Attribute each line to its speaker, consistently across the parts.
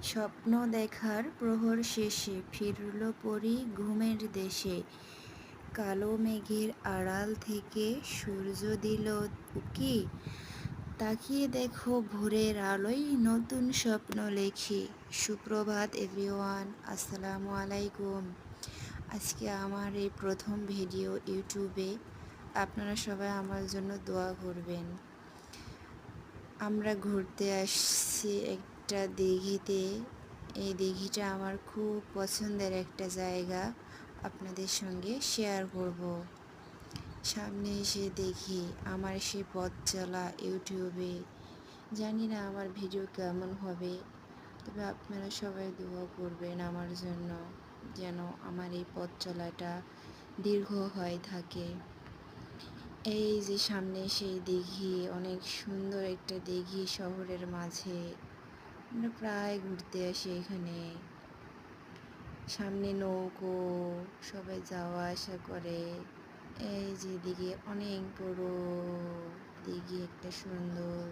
Speaker 1: স্বপ্ন দেখার প্রহর শেষে ফিরল পরী ঘুমের দেশে। কালো মেঘের আড়াল থেকে সূর্য দিল উকি। তাকিয়ে দেখো ভোরের আলোয় নতুন স্বপ্ন লেখি। সুপ্রভাত এভরিওয়ান, আসসালামু আলাইকুম। আজকে আমার এই প্রথম ভিডিও ইউটিউবে। আপনারা সবাই আমার জন্য দোয়া করবেন। আমরা ঘুরতে আসছি একটা দিঘিতে। এই দিঘিটা আমার খুব পছন্দের একটা জায়গা, আপনাদের সঙ্গে শেয়ার করব। সামনে এসে দেখি আমার সে পথ চলা ইউটিউবে। জানি না আমার ভিডিও কেমন হবে, তবে আপনারা সবাই দোয়া করবেন আমার জন্য, যেন আমার এই পথ চলাটা দীর্ঘ হয়ে থাকে। এই যে সামনে সেই দিঘি, অনেক সুন্দর একটা দিঘি শহরের মাঝে। আমরা প্রায় ঘুরতে আসি এখানে। সামনে নৌকো, সবাই যাওয়া আসা করে। এই যে দিঘি, অনেক বড় দিঘি, একটা সুন্দর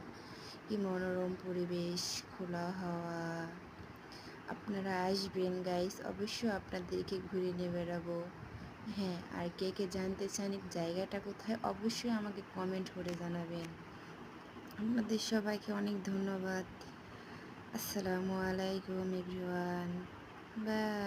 Speaker 1: কি মনোরম পরিবেশ, খোলা হাওয়া। আপনারা আসবেন গাইস, অবশ্যই আপনাদেরকে ঘুরে নিয়ে বেড়াবো। হ্যাঁ, আর কে কে জানতে চান জায়গাটা কোথায়, অবশ্যই আমাকে কমেন্ট করে জানাবেন। আপনাদের সবাইকে অনেক ধন্যবাদ। আসসালামু আলাইকুম এভরিওয়ান, বাই।